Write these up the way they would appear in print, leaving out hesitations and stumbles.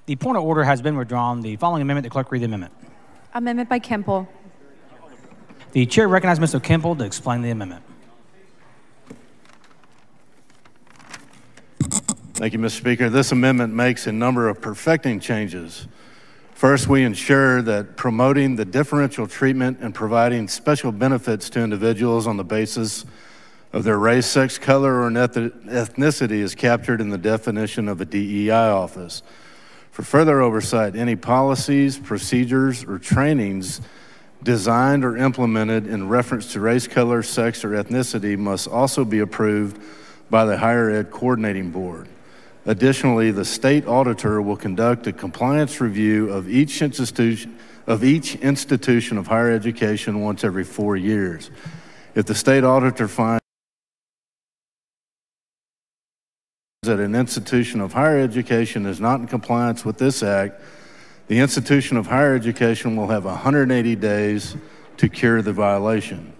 The point of order has been withdrawn. The following amendment, the clerk read the amendment. Amendment by Kemple. The chair recognizes Mr. Kemple to explain the amendment. Thank you, Mr. Speaker. This amendment makes a number of perfecting changes. First, we ensure that promoting the differential treatment and providing special benefits to individuals on the basis of their race, sex, color, or ethnicity is captured in the definition of a DEI office. For further oversight, any policies, procedures, or trainings designed or implemented in reference to race, color, sex, or ethnicity must also be approved by the Higher Ed Coordinating Board. Additionally, the state auditor will conduct a compliance review of each institution of higher education once every 4 years. If the state auditor finds that an institution of higher education is not in compliance with this act, the institution of higher education will have 180 days to cure the violation.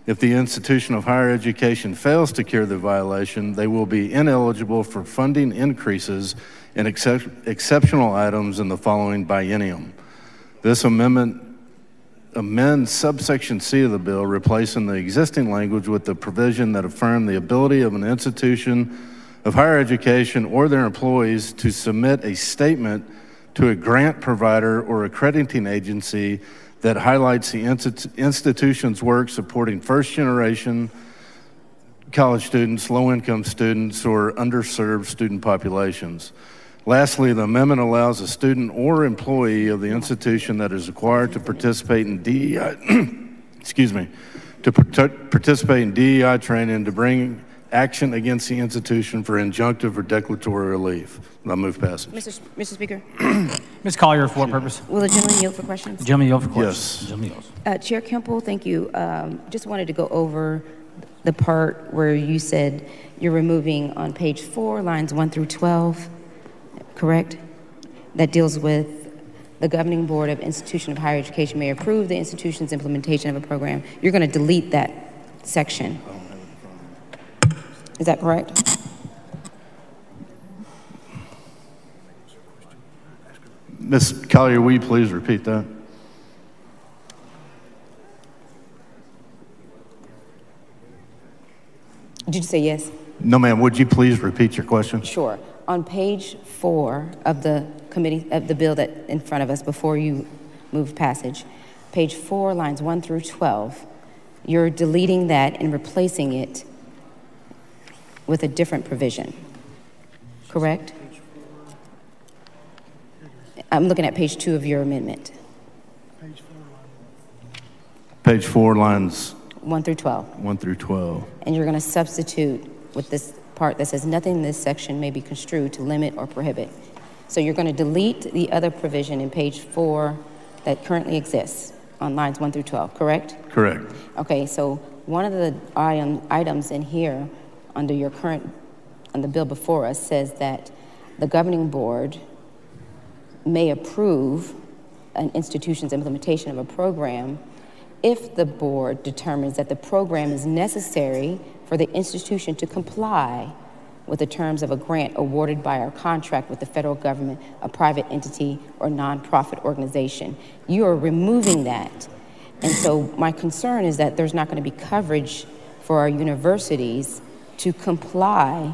If the institution of higher education fails to cure the violation, they will be ineligible for funding increases in exceptional items in the following biennium. This amendment amends subsection C of the bill, replacing the existing language with the provision that affirmed the ability of an institution of higher education or their employees to submit a statement to a grant provider or accrediting agency that highlights the institution's work supporting first-generation college students, low-income students, or underserved student populations. Lastly, the amendment allows a student or employee of the institution that is required to participate in DEI, participate in DEI training to bring action against the institution for injunctive or declaratory relief. I move passage. Mr. Speaker. Ms. Collier, for what purpose? Will the gentleman yield for questions? Gentleman yield for questions. Yes. Gentleman yields. Chair Kemple, thank you. Just wanted to go over the part where you said you're removing on page 4, lines 1 through 12, correct? That deals with the governing board of institution of higher education may approve the institution's implementation of a program. You're going to delete that section. Is that correct? Ms. Collier, will you please repeat that? Did you say yes? No, ma'am. Would you please repeat your question? Sure. On page 4 of the committee of the bill that in front of us before you move passage, page 4, lines 1 through 12, you're deleting that and replacing it with a different provision, correct? I'm looking at page 2 of your amendment. Page 4, lines 1 through 12. 1 through 12. And you're going to substitute with this part that says nothing in this section may be construed to limit or prohibit. So you're going to delete the other provision in page 4 that currently exists on lines 1 through 12, correct? Correct. Okay, so one of the items in here under your current, on the bill before us, says that the governing board may approve an institution's implementation of a program if the board determines that the program is necessary for the institution to comply with the terms of a grant awarded by our contract with the federal government, a private entity, or nonprofit organization. You are removing that. And so my concern is that there's not going to be coverage for our universities to comply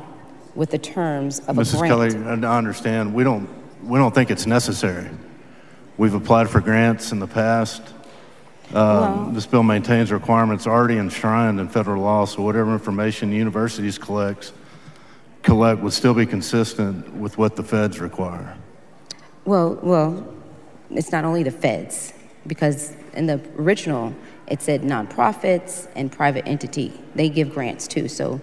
with the terms of Mrs. a grant. Kelly, I understand. We don't think it's necessary. We've applied for grants in the past. This bill maintains requirements already enshrined in federal law, so whatever information universities collect would still be consistent with what the feds require. Well, it's not only the feds, because in the original, it said nonprofits and private entity. They give grants too, so.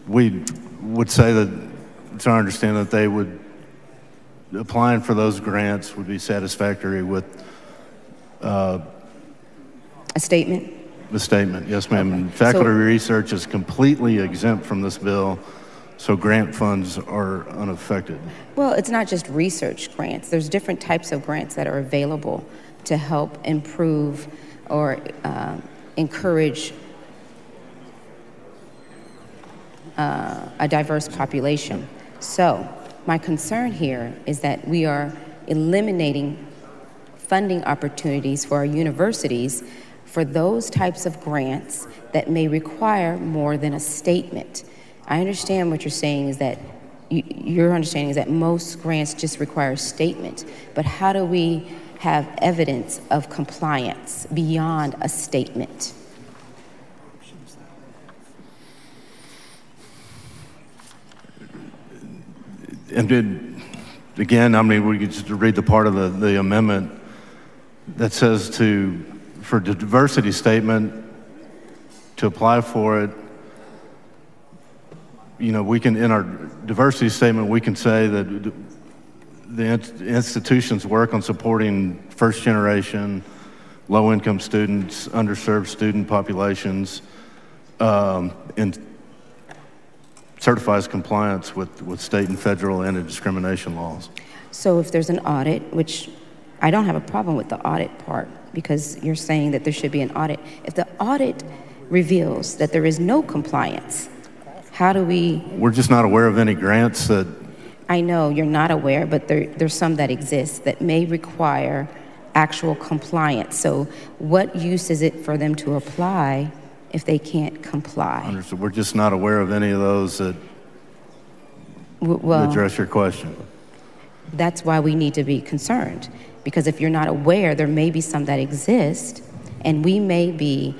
We would say that it's our understanding that they would, applying for those grants would be satisfactory with a statement? The statement, yes, ma'am. Okay. Faculty research is completely exempt from this bill, so grant funds are unaffected. Well, it's not just research grants. There's different types of grants that are available to help improve or encourage a diverse population. So my concern here is that we are eliminating funding opportunities for our universities for those types of grants that may require more than a statement. I understand what you're saying is that your understanding is that most grants just require a statement, but how do we have evidence of compliance beyond a statement? And again, I mean, we could just read the part of the amendment that says for the diversity statement, to apply for it, we can, in our diversity statement, we can say that the institutions work on supporting first generation, low-income students, underserved student populations, and certifies compliance with state and federal anti-discrimination laws. So if there's an audit, which I don't have a problem with the audit part, because you're saying that there should be an audit. If the audit reveals that there is no compliance, how do we... We're just not aware of any grants that... I know you're not aware, but there's some that exist that may require actual compliance. So what use is it for them to apply if they can't comply? Understood. We're just not aware of any of those that address your question. That's why we need to be concerned, because if you're not aware, there may be some that exist, and we may be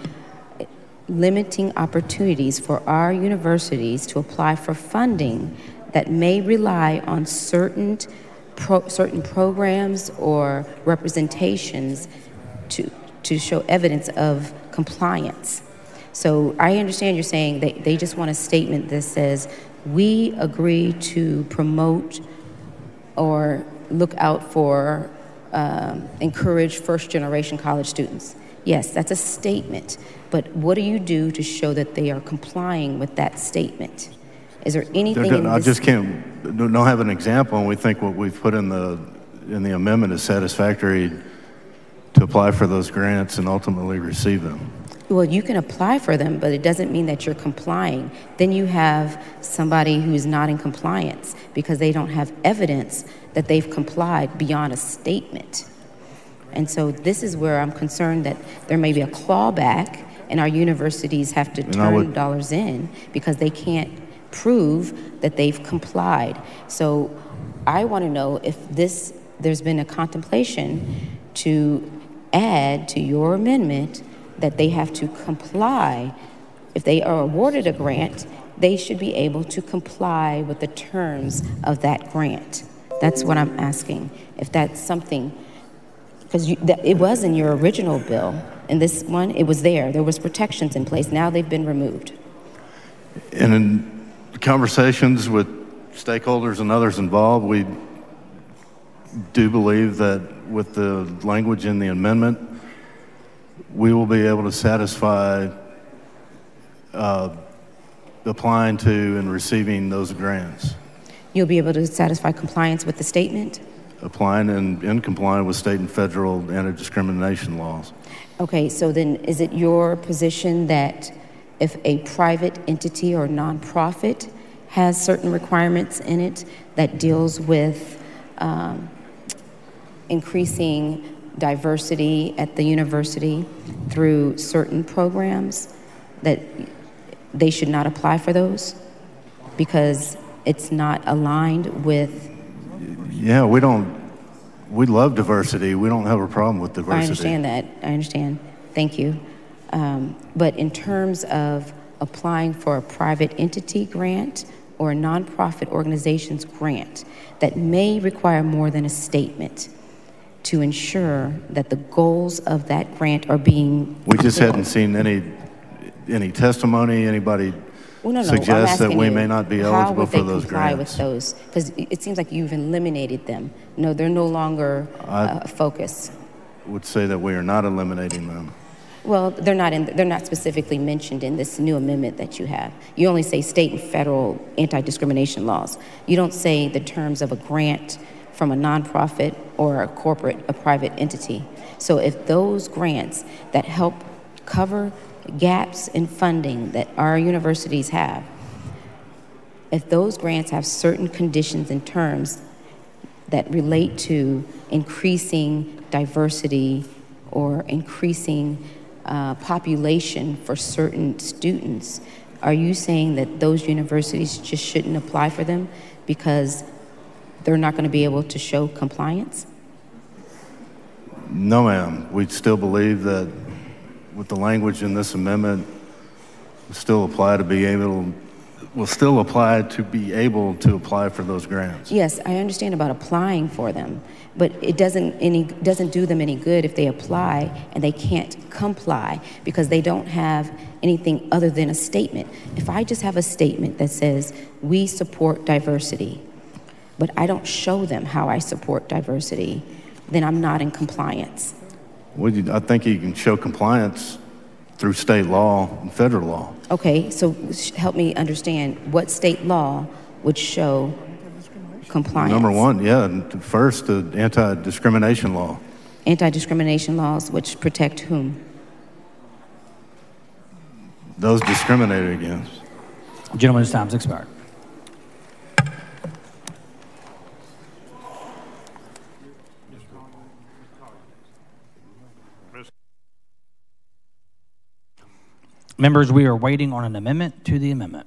limiting opportunities for our universities to apply for funding that may rely on certain programs or representations to show evidence of compliance. So I understand you're saying that they just want a statement that says, we agree to promote or look out for, encourage first-generation college students. Yes, that's a statement, but what do you do to show that they are complying with that statement? Is there anything in I this? just don't have an example, and we think what we've put in the amendment is satisfactory to apply for those grants and ultimately receive them. Well, you can apply for them, but it doesn't mean that you're complying. Then you have somebody who's not in compliance because they don't have evidence that they've complied beyond a statement. And so this is where I'm concerned that there may be a clawback and our universities have to turn dollars in because they can't prove that they've complied. So I want to know if there's been a contemplation to add to your amendment that they have to comply. If they are awarded a grant, they should be able to comply with the terms of that grant. That's what I'm asking. If that's something, because it was in your original bill. In this one, it was there. There was protections in place. Now they've been removed. And in conversations with stakeholders and others involved, we do believe that with the language in the amendment, we will be able to satisfy applying to and receiving those grants. You'll be able to satisfy compliance with the statement? Applying and complying with state and federal anti-discrimination laws. Okay, so then is it your position that if a private entity or nonprofit has certain requirements in it that deals with increasing diversity at the university through certain programs, that they should not apply for those because it's not aligned with? Yeah, we love diversity. We don't have a problem with diversity. I understand that. I understand. Thank you. But in terms of applying for a private entity grant or a nonprofit organization's grant that may require more than a statement to ensure that the goals of that grant are being... We just hadn't seen any testimony, anybody suggest that we may not be eligible for those grants. How would they comply with those? Because it seems like you've eliminated them. No, they're no longer a focus. I would say that we are not eliminating them. Well, they're not specifically mentioned in this new amendment that you have. You only say state and federal anti-discrimination laws. You don't say the terms of a grant from a nonprofit or a private entity. So if those grants that help cover gaps in funding that our universities have, if those grants have certain conditions and terms that relate to increasing diversity or increasing population for certain students, are you saying that those universities just shouldn't apply for them because they're not going to be able to show compliance? No, ma'am. We still believe that with the language in this amendment, will still apply to be able to apply for those grants. Yes, I understand about applying for them, but it doesn't do them any good if they apply and they can't comply because they don't have anything other than a statement. If I just have a statement that says we support diversity, but I don't show them how I support diversity, then I'm not in compliance. Well, I think you can show compliance through state law and federal law. Okay, so help me understand what state law would show compliance. Number one, first, the anti-discrimination law. Anti-discrimination laws which protect whom? Those discriminated against. Gentleman's time's expired. Members, we are waiting on an amendment to the amendment.